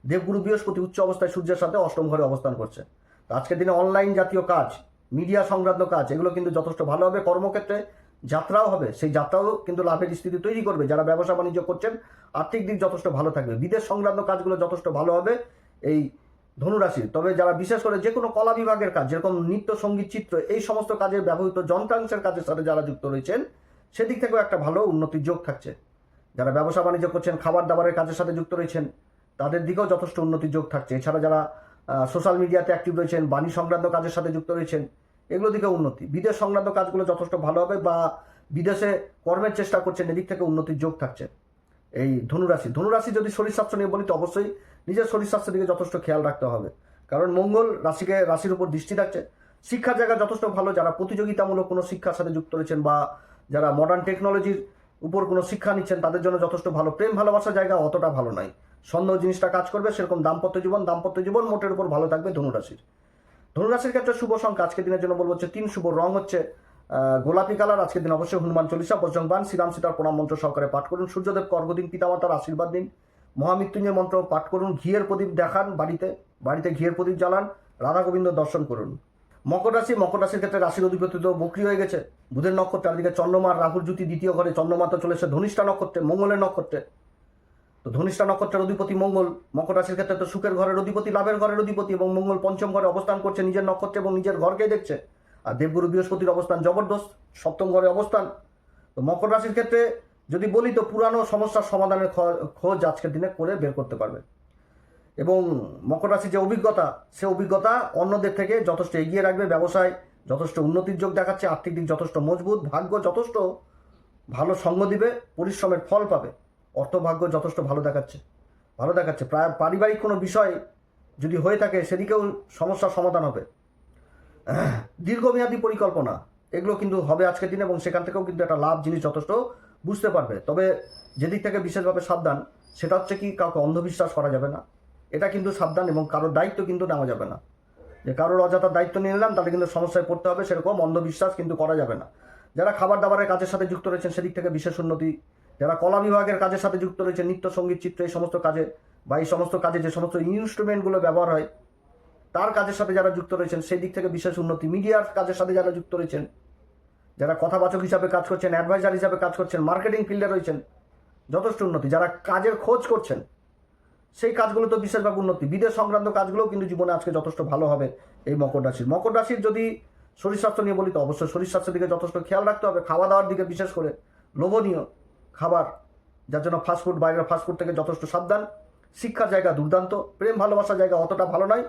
দেবগুরু বৃহস্পতি উচ্চ অবস্থায় সূর্যের সাথে অষ্টম ঘরে অবস্থান করছে। আজকের দিনে অনলাইন জাতীয় কাজ, মিডিয়া সংক্রান্ত কাজ, এগুলো কিন্তু যথেষ্ট ভালো হবে। কর্মক্ষেত্রে যাত্রাও হবে, সেই যাত্রাও কিন্তু লাভের স্থিতি তৈরি করবে। যারা ব্যবসা বাণিজ্য করছেন আর্থিক দিক যথেষ্ট ভালো থাকবে। বিদেশ সংক্রান্ত কাজগুলো যথেষ্ট ভালো হবে এই ধনুরাশির। তবে যারা বিশেষ করে যে কোনো কলা বিভাগের কাজ, যেরকম নৃত্য, সঙ্গীত, চিত্র, এই সমস্ত কাজে ব্যবহৃত যন্ত্রাংশের কাজের সাথে যারা যুক্ত রয়েছেন সেদিক থেকেও একটা ভালো উন্নতির যোগ থাকছে। যারা ব্যবসা বাণিজ্য করছেন, খাবার দাবারের কাজের সাথে যুক্ত রয়েছেন, তাদের দিকেও যথেষ্ট উন্নতির যোগ থাকছে। এছাড়া যারা সোশ্যাল মিডিয়াতে অ্যাক্টিভ রয়েছেন, বাণী সংক্রান্ত কাজের সাথে যুক্ত রয়েছেন, এগুলো দিকে উন্নতি। বিদেশ সংক্রান্ত কাজগুলো যথেষ্ট ভালো হবে, বা বিদেশে কর্মের চেষ্টা করছেন, এদিক থেকে উন্নতির যোগ থাকছে এই ধনুরাশি যদি শরীর স্বাস্থ্য নিয়ে বলি তো অবশ্যই নিজের শরীর স্বাস্থ্যের দিকে যথেষ্ট খেয়াল রাখতে হবে, কারণ মঙ্গল রাশির উপর দৃষ্টি রাখছে। শিক্ষার জায়গা যথেষ্ট ভালো। যারা প্রতিযোগিতামূলক কোনো শিক্ষার সাথে যুক্ত রয়েছেন বা যারা মডার্ন টেকনোলজির উপর কোনো শিক্ষা নিচ্ছেন, তাদের জন্য যথেষ্ট ভালো। প্রেম ভালোবাসার জায়গা অতটা ভালো নয়, সন্দেহ জিনিসটা কাজ করবে। সেরকম দাম্পত্য জীবন মোটের উপর ভালো থাকবে ধনুরাশির ক্ষেত্রে শুভ সংখ্যা আজকের দিনের জন্য বলবো হচ্ছে 3, শুভ রং হচ্ছে গোলাপি কালার। আজকের দিন অবশ্যই হনুমান চল্লিশা, বজ্রংবান, শ্রীরাম সীতার প্রণাম মন্ত্র সহকারে পাঠ করুন। সূর্যদেবকে অর্ঘ্য দিন, পিতামাতার আশীর্বাদ দিন, মহামৃত্যুঞ্জয় মন্ত্র পাঠ করুন, ঘিয়ের প্রদীপ দেখান, বাড়িতে ঘিয়ের প্রদীপ জ্বালান, রাধা গোবিন্দ দর্শন করুন। মকর রাশির ক্ষেত্রে রাশির অধিপতি তো বক্রী হয়ে গেছে বুধের নক্ষত্রে। আর দিকে চন্দ্রমা রাহুর জ্যোতি দ্বিতীয় ঘরে, চন্দ্রমা তো চলেছে ধনিষ্ঠা নক্ষত্রে, মঙ্গলের নক্ষত্রে। তো ধনিষ্ঠা নক্ষত্রের অধিপতি মঙ্গল, মকর রাশির ক্ষেত্রে তো সুখের ঘরের অধিপতি, লাভের ঘরের অধিপতি, এবং মঙ্গল পঞ্চম ঘরে অবস্থান করছে নিজের নক্ষত্রে এবং নিজের ঘরকে দেখছে। আর দেবগুরু বৃহস্পতির অবস্থান জবরদস্ত, সপ্তম ঘরে অবস্থান। তো মকর রাশির ক্ষেত্রে যদি বলি তো পুরানো সমস্যার সমাধানের খোঁজ আজকের দিনে করে বের করতে পারবে। এবং মকর রাশির যে অভিজ্ঞতা, সে অভিজ্ঞতা অন্যদের থেকে যথেষ্ট এগিয়ে রাখবে। ব্যবসায় যথেষ্ট উন্নতির যোগ দেখাচ্ছে, আর্থিক দিক যথেষ্ট মজবুত, ভাগ্য যথেষ্ট ভালো সঙ্গ দিবে, পরিশ্রমের ফল পাবে। অর্থভাগ্য যথেষ্ট ভালো দেখাচ্ছে। প্রায় পারিবারিক কোনো বিষয় যদি হয়ে থাকে সেদিকেও সমস্যার সমাধান হবে। দীর্ঘমেয়াদী পরিকল্পনা এগুলো কিন্তু হবে আজকের দিনে, এবং সেখান থেকেও কিন্তু একটা লাভ জিনিস যথেষ্ট বুঝতে পারবে। তবে যেদিক থেকে বিশেষভাবে সাবধান সেটা হচ্ছে কি, কাউকে অন্ধবিশ্বাস করা যাবে না, এটা কিন্তু সাবধান। এবং কারোর দায়িত্ব কিন্তু নেওয়া যাবে না, যে কারোর অযথা দায়িত্ব নিয়ে নিলাম তাহলে কিন্তু সমস্যায় পড়তে হবে, সেরকম অন্ধবিশ্বাস কিন্তু করা যাবে না। যারা খাবার দাবারের কাজের সাথে যুক্ত রয়েছেন সেদিক থেকে বিশেষ উন্নতি। যারা কলা বিভাগের কাজের সাথে যুক্ত রয়েছে, নৃত্য, সঙ্গীত, চিত্র, এই সমস্ত কাজে বা এই সমস্ত কাজে যে সমস্ত ইনস্ট্রুমেন্টগুলো ব্যবহার হয় তার কাজের সাথে যারা যুক্ত রয়েছেন সেই দিক থেকে বিশেষ উন্নতি। মিডিয়ার কাজের সাথে যারা যুক্ত রয়েছেন, যারা কথাবাচক হিসাবে কাজ করছেন, অ্যাডভাইজার হিসাবে কাজ করছেন, মার্কেটিং ফিল্ডে রয়েছেন, যথেষ্ট উন্নতি। যারা কাজের খোঁজ করছেন সেই কাজগুলো তো বিশেষভাবে উন্নতি। বিদেশ সংক্রান্ত কাজগুলোও কিন্তু জীবনে আজকে যথেষ্ট ভালো হবে এই মকর রাশির যদি শরীর স্বাস্থ্য নিয়ে বলি তো অবশ্যই শরীর স্বাস্থ্যের দিকে যথেষ্ট খেয়াল রাখতে হবে। খাওয়া দাওয়ার দিকে বিশেষ করে লোভনীয় খাবার, যার জন্য ফাস্টফুড, বাইরের ফাস্টফুড থেকে যথেষ্ট সাবধান। শিক্ষার জায়গা দুর্দান্ত, প্রেম ভালোবাসার জায়গা অতটা ভালো নয়।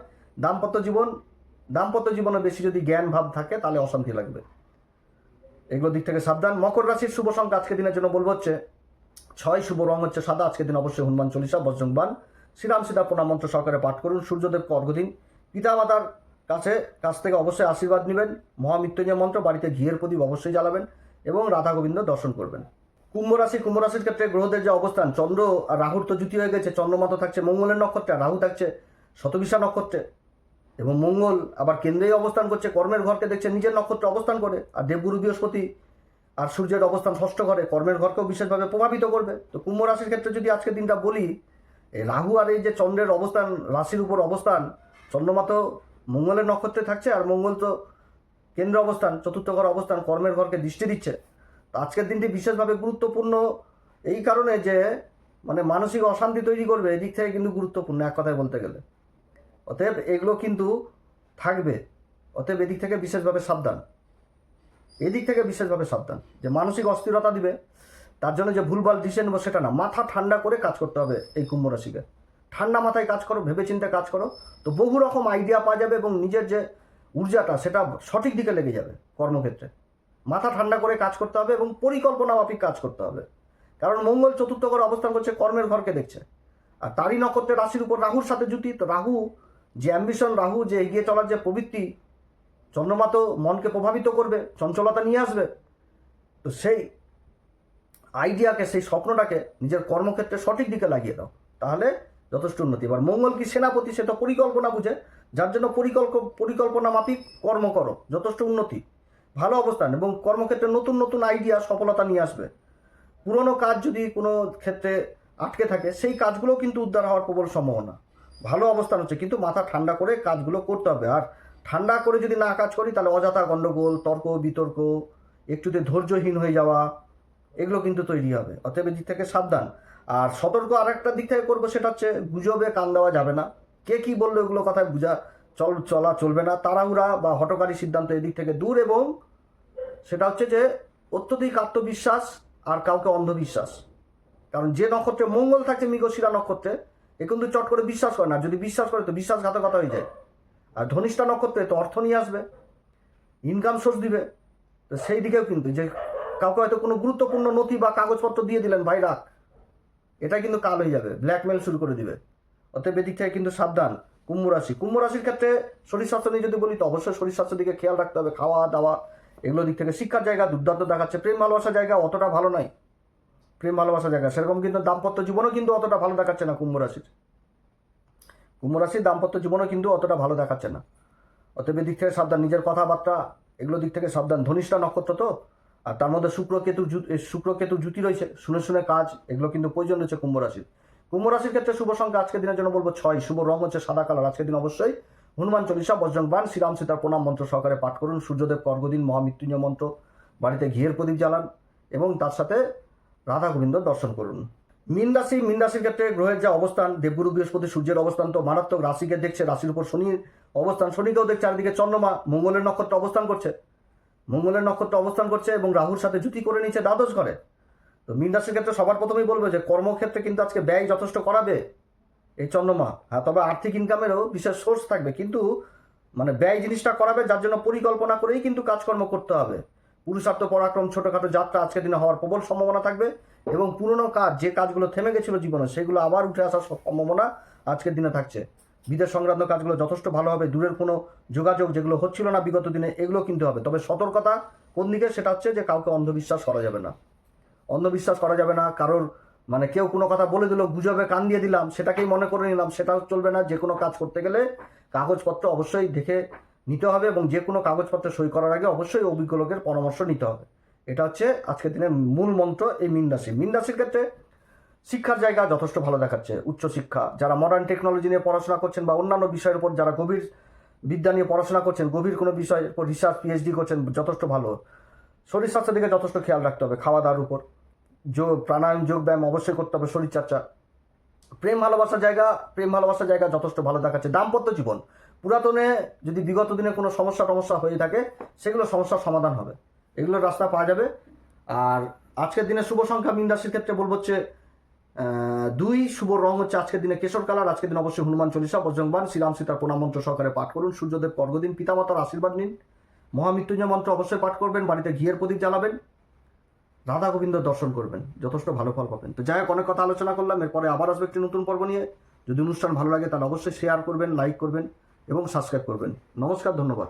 দাম্পত্য জীবনে বেশি যদি জ্ঞান ভাব থাকে তাহলে অশান্তি লাগবে, এগুলো দিক থেকে সাবধান। মকর রাশির শুভ সংখ্যা আজকের দিনের জন্য বলবো হচ্ছে 6, শুভ রং হচ্ছে সাদা। আজকের দিন অবশ্যই হনুমান চল্লিশা, বজ্রংবান, শ্রীরাম সীতার প্রণাম মন্ত্র সহকারে পাঠ করুন। সূর্যদেবকে অর্ঘ্য দিন, পিতামাতার কাছ থেকে অবশ্যই আশীর্বাদ নেবেন, মহামৃত্যুঞ্জয় মন্ত্র, বাড়িতে ঘিয়ের প্রদীপ অবশ্যই জ্বালাবেন এবং রাধা গোবিন্দ দর্শন করবেন। কুম্ভ রাশির ক্ষেত্রে গ্রহদের যে অবস্থান, চন্দ্র আর রাহুর তো জুতি হয়ে গেছে। চন্দ্রমা তো থাকছে মঙ্গলের নক্ষত্রে, আর রাহু থাকছে শতবিশা নক্ষত্রে, এবং মঙ্গল আবার কেন্দ্রেই অবস্থান করছে, কর্মের ঘরকে দেখছে নিজের নক্ষত্রে অবস্থান করে। আর দেবগুরু বৃহস্পতি আর সূর্যের অবস্থান ষষ্ঠ ঘরে, কর্মের ঘরকেও বিশেষভাবে প্রভাবিত করবে। তো কুম্ভ রাশির ক্ষেত্রে যদি আজকের দিনটা বলি, এই রাহু আর এই যে চন্দ্রের অবস্থান, রাশির উপর অবস্থান, চন্দ্রমা তো মঙ্গলের নক্ষত্রে থাকছে, আর মঙ্গল তো কেন্দ্র অবস্থান, চতুর্থ ঘর অবস্থান, কর্মের ঘরকে দৃষ্টি দিচ্ছে। তো আজকের দিনটি বিশেষভাবে গুরুত্বপূর্ণ এই কারণে যে মানে মানসিক অশান্তি তৈরি করবে, এদিক থেকে কিন্তু গুরুত্বপূর্ণ এক কথায় বলতে গেলে। অতএব এগুলো কিন্তু থাকবে, অতএব এদিক থেকে বিশেষভাবে সাবধান। যে মানসিক অস্থিরতা দিবে, তার জন্য যে ভুলভাল ডিসিশন নেবো সেটা না, মাথা ঠান্ডা করে কাজ করতে হবে এই কুম্ভ রাশিকে। ঠান্ডা মাথায় কাজ করো, ভেবেচিন্তে কাজ করো, তো বহু রকম আইডিয়া পাওয়া যাবে এবং নিজের যে ঊর্জাটা সেটা সঠিক দিকে লেগে যাবে কর্মক্ষেত্রে। মাথা ঠান্ডা করে কাজ করতে হবে এবং পরিকল্পনা মাফিক কাজ করতে হবে, কারণ মঙ্গল চতুর্থ ঘরে অবস্থান করছে, কর্মের ঘরকে দেখছে। আর তারই নক্ষত্রে রাশির উপর রাহুর সাথে জুতি। তো রাহু যে অ্যাম্বিশন, রাহু যে এগিয়ে চলার যে প্রবৃত্তি, চন্দ্রমা তো মনকে প্রভাবিত করবে, চঞ্চলতা নিয়ে আসবে। তো সেই আইডিয়াকে, সেই স্বপ্নটাকে নিজের কর্মক্ষেত্রে সঠিক দিকে লাগিয়ে দাও, তাহলে যথেষ্ট উন্নতি। এবার মঙ্গল কি সেনাপতি, সেটা পরিকল্পনা বুঝে, যার জন্য পরিকল্পনা মাফিক কর্ম করো, যথেষ্ট উন্নতি, ভালো অবস্থান এবং কর্মক্ষেত্রে নতুন নতুন আইডিয়া সফলতা নিয়ে আসবে। পুরনো কাজ যদি কোনো ক্ষেত্রে আটকে থাকে, সেই কাজগুলো কিন্তু উদ্ধার হওয়ার প্রবল সম্ভাবনা, ভালো অবস্থান হচ্ছে। কিন্তু মাথা ঠান্ডা করে কাজগুলো করতে হবে। আর ঠান্ডা করে যদি না কাজ করি, তাহলে অযথা গণ্ডগোল, তর্ক বিতর্ক, একটুতে ধৈর্যহীন হয়ে যাওয়া, এগুলো কিন্তু তৈরি হবে। অতএব দিক থেকে সাবধান। আর সতর্ক আরেকটা দিক থেকে করবো, সেটা হচ্ছে গুজবে কান দেওয়া যাবে না। কে কি বললো এগুলো কথায় চলা চলবে না। তাড়াহুড়া বা হঠকারী সিদ্ধান্ত এদিক থেকে দূর। এবং সেটা হচ্ছে যে অত্যধিক আত্মবিশ্বাস আর কাউকে অন্ধবিশ্বাস। কারণ যে নক্ষত্রে মঙ্গল থাকছে মৃগশিরা নক্ষত্রে, এ কিন্তু চট করে বিশ্বাস করে না। যদি বিশ্বাস করে তো বিশ্বাসঘাতকতা হয়ে যায়। আর ধনিষ্ঠা নক্ষত্রে তো অর্থ নিয়ে আসবে, ইনকাম সোর্স দিবে। তো সেই দিকেও কিন্তু যে কাউকে হয়তো কোনো গুরুত্বপূর্ণ নথি বা কাগজপত্র দিয়ে দিলেন, ভাই রাখ, এটা কিন্তু কাল হয়ে যাবে, ব্ল্যাকমেল শুরু করে দিবে। অতএব এদিক থেকে কিন্তু সাবধান। কুম্ভ রাশির ক্ষেত্রে শরীর স্বাস্থ্য নিয়ে যদি বলি, তো অবশ্যই শরীর স্বাস্থ্যের দিকে খেয়াল রাখতে হবে। খাওয়া দাওয়া এগুলো দিক থেকে। শিক্ষার জায়গা দুর্দান্ত দেখাচ্ছে। প্রেম ভালোবাসার জায়গা অতটা ভালো নয়। প্রেম ভালোবাসার জায়গা সেরকম, কিন্তু দাম্পত্য জীবনও কিন্তু অতটা ভালো দেখাচ্ছে না কুম্ভ রাশির দাম্পত্য জীবনও কিন্তু অতটা ভালো দেখাচ্ছে না। অতএব দিক থেকে সাবধান। নিজের কথাবার্তা এগুলো দিক থেকে সাবধান। ধনিষ্ঠা নক্ষত্র তো, আর তার মধ্যে শুক্রকেতু জুতি রয়েছে, শুনে শুনে কাজ, এগুলো কিন্তু প্রয়োজন রয়েছে কুম্ভ রাশির ক্ষেত্রে শুভ সংখ্যা আজকের দিনের জন্য বলবো 6। শুভ রং হচ্ছে সাদা কালার। আজকের দিন অবশ্যই হনুমান চল্লিশা, বজরংবাণ, শ্রীরাম সীতার প্রণাম মন্ত্র সহকারে পাঠ করুন। সূর্যদেব অর্ঘ্য মহামৃত্যুঞ্জয় মন্ত্র, বাড়িতে ঘিয়ের প্রদীপ জ্বালান এবং তার সাথে রাধা গোবিন্দ দর্শন করুন। মীন রাশির ক্ষেত্রে গ্রহের যা অবস্থান, দেবগুরু বৃহস্পতি সূর্যের অবস্থান তো মারাত্মক। রাশিকে দেখছে, রাশির উপর শনির অবস্থান, শনিকেও দেখছে। চারিদিকে চন্দ্রমা মঙ্গলের নক্ষত্রে অবস্থান করছে এবং রাহুর সাথে জুতি করে নিচ্ছে দ্বাদশ ঘরে। তো মীন রাশির ক্ষেত্রে সবার প্রথমেই বলবো যে কর্মক্ষেত্রে কিন্তু আজকে ব্যয় যথেষ্ট করাবে এই চন্দ্রমা। হ্যাঁ, তবে আর্থিক ইনকামেরও বিশেষ সোর্স থাকবে, কিন্তু মানে ব্যয় জিনিসটা করাবে, যার জন্য পরিকল্পনা করেই কিন্তু কাজকর্ম করতে হবে। পুরুষার্থ পরাক্রম, ছোটোখাটো যাত্রা আজকের দিনে হওয়ার প্রবল সম্ভাবনা থাকবে। এবং পুরনো কাজ, যে কাজগুলো থেমে গেছিল জীবনে, সেগুলো আবার উঠে আসার সম্ভাবনা আজকের দিনে থাকছে। বিদেশ সংক্রান্ত কাজগুলো যথেষ্ট ভালো হবে। দূরের কোনো যোগাযোগ যেগুলো হচ্ছিল না বিগত দিনে, এগুলো কিন্তু হবে। তবে সতর্কতা কোন দিকে, সেটা হচ্ছে যে কাউকে অন্ধবিশ্বাস করা যাবে না। কারোর মানে কেউ কোনো কথা বলে দিল, গুজবে কান দিয়ে দিলাম, সেটাকেই মনে করে নিলাম, সেটাও চলবে না। যে কোনো কাজ করতে গেলে কাগজপত্র অবশ্যই দেখে নিতে হবে এবং যে কোনো কাগজপত্রে সই করার আগে অবশ্যই অভিজ্ঞ লোকের পরামর্শ নিতে হবে। এটা হচ্ছে আজকের দিনের মূল মন্ত্র এই মীন রাশির ক্ষেত্রে শিক্ষার জায়গা যথেষ্ট ভালো দেখাচ্ছে। উচ্চশিক্ষা, যারা মডার্ন টেকনোলজি নিয়ে পড়াশোনা করছেন বা অন্যান্য বিষয়ের উপর যারা গভীর বিদ্যা নিয়ে পড়াশোনা করছেন, গভীর কোনো বিষয়ের উপর রিসার্চ পিএইচডি করছেন, যথেষ্ট ভালো। শরীর স্বাস্থ্যের দিকে যথেষ্ট খেয়াল রাখতে হবে। খাওয়া দাওয়ার উপর প্রাণায়াম, যোগ ব্যায়াম অবশ্যই করতে হবে, শরীরচর্চা। প্রেম ভালোবাসার জায়গা যথেষ্ট ভালো দেখাচ্ছে। দাম্পত্য জীবন, পুরাতনে যদি বিগত দিনে কোনো সমস্যা হয়ে থাকে, সেগুলো সমস্যার সমাধান হবে, এগুলোর রাস্তা পাওয়া যাবে। আর আজকের দিনে শুভ সংখ্যা মীন রাশির ক্ষেত্রে বলবো হচ্ছে 2। শুভ রং হচ্ছে আজকের দিনে কেশর কালার। আজকের দিন অবশ্যই হনুমান চল্লিশা, বজরংবাণ, শ্রীরাম সীতার প্রণাম মন্ত্র সহকারে পাঠ করুন। সূর্যদেব অর্ঘ্য দিন, পিতামাতার আশীর্বাদ নিন। মহামৃত্যুঞ্জয় মন্ত্র অবশ্যই পাঠ করবেন, বাড়িতে ঘিয়ের প্রদীপ জ্বালাবেন, রাধা গোবিন্দ দর্শন করবেন, যথেষ্ট ভালো ফল পাবেন। তো যাই হোক, অনেক কথা আলোচনা করলাম। এরপরে আবার আসবে একটি নতুন পর্ব নিয়ে। যদি অনুষ্ঠান ভালো লাগে তাহলে অবশ্যই শেয়ার করবেন, লাইক করবেন এবং সাবস্ক্রাইব করবেন। নমস্কার, ধন্যবাদ।